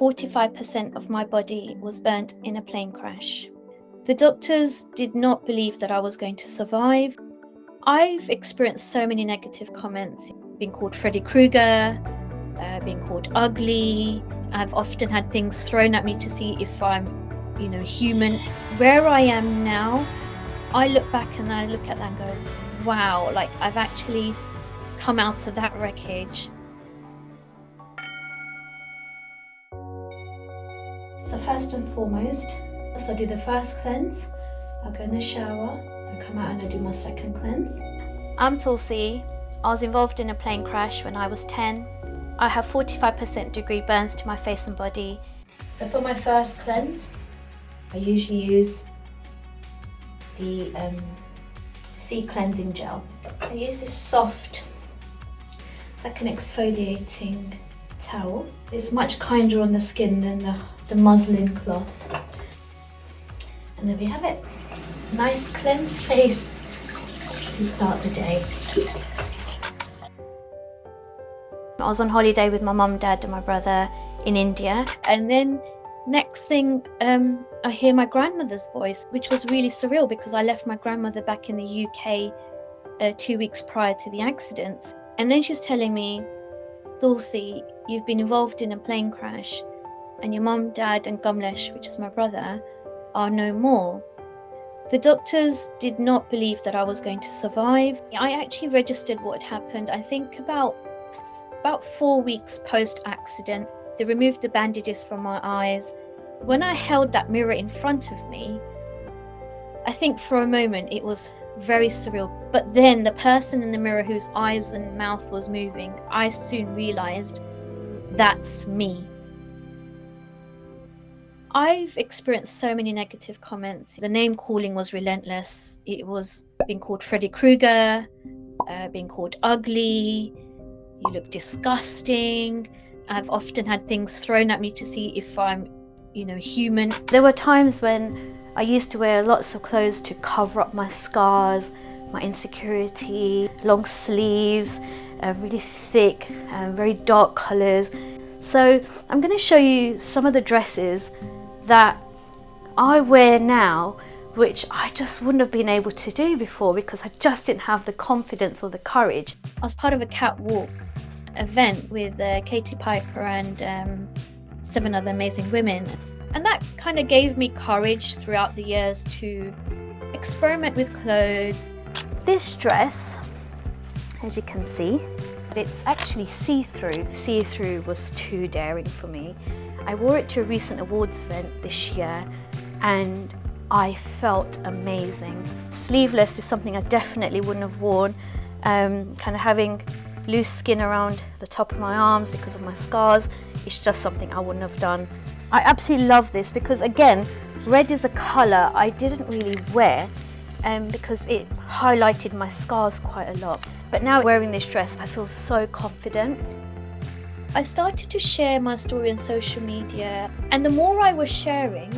45% of my body was burnt in a plane crash. The doctors did not believe that I was going to survive. I've experienced so many negative comments, being called Freddy Krueger, being called ugly. I've often had things thrown at me to see if I'm, human. Where I am now, I look back and I look at that and go, wow, like I've actually come out of that wreckage. So first and foremost, I do the first cleanse, I go in the shower, I come out and I do my second cleanse. I'm Tulsi. I was involved in a plane crash when I was 10. I have 45% degree burns to my face and body. So for my first cleanse, I usually use the sea cleansing gel. I use this soft, it's like an exfoliating towel. It's much kinder on the skin than the muslin cloth. And there we have it. Nice cleansed face to start the day. I was on holiday with my mum, dad and my brother in India, and then next thing I hear my grandmother's voice, which was really surreal because I left my grandmother back in the UK 2 weeks prior to the accidents. And then she's telling me, Tulsi, you've been involved in a plane crash and your mum, dad and Gamlesh, which is my brother, are no more. The doctors did not believe that I was going to survive. I actually registered what had happened, I think about 4 weeks post-accident. They removed the bandages from my eyes. When I held that mirror in front of me, I think for a moment it was very surreal. But then the person in the mirror whose eyes and mouth was moving, I soon realized that's me. I've experienced so many negative comments. The name calling was relentless. It was being called Freddy Krueger, being called ugly, you look disgusting. I've often had things thrown at me to see if I'm, human. There were times when I used to wear lots of clothes to cover up my scars, my insecurity, long sleeves, really thick, very dark colors. So I'm going to show you some of the dresses that I wear now, which I just wouldn't have been able to do before because I just didn't have the confidence or the courage. I was part of a catwalk event with Katie Piper and 7 other amazing women, and that kind of gave me courage throughout the years to experiment with clothes. This dress, as you can see, it's actually see-through. See-through was too daring for me. I wore it to a recent awards event this year and I felt amazing. Sleeveless is something I definitely wouldn't have worn. Kind of having loose skin around the top of my arms because of my scars, it's just something I wouldn't have done. I absolutely love this because, again, red is a colour I didn't really wear because it highlighted my scars quite a lot. But now wearing this dress, I feel so confident. I started to share my story on social media, and the more I was sharing,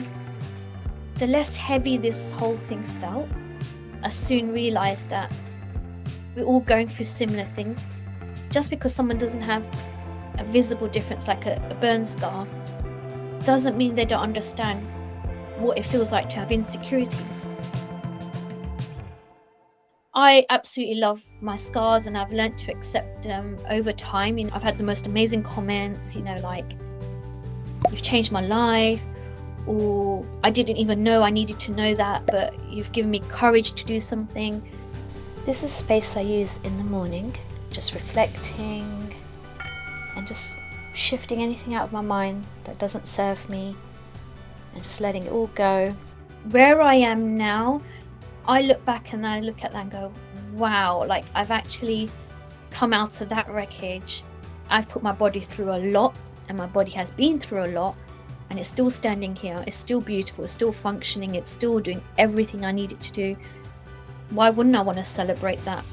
the less heavy this whole thing felt. I soon realised that we're all going through similar things. Just because someone doesn't have a visible difference like a burn scar doesn't mean they don't understand what it feels like to have insecurities. I absolutely love my scars and I've learned to accept them over time. I've had the most amazing comments, like, you've changed my life, or I didn't even know I needed to know that, but you've given me courage to do something. This is space I use in the morning, just reflecting and just shifting anything out of my mind that doesn't serve me and just letting it all go. Where I am now, I look back and I look at that and go, wow, like I've actually come out of that wreckage. I've put my body through a lot and my body has been through a lot and it's still standing here. It's still beautiful. It's still functioning. It's still doing everything I need it to do. Why wouldn't I want to celebrate that?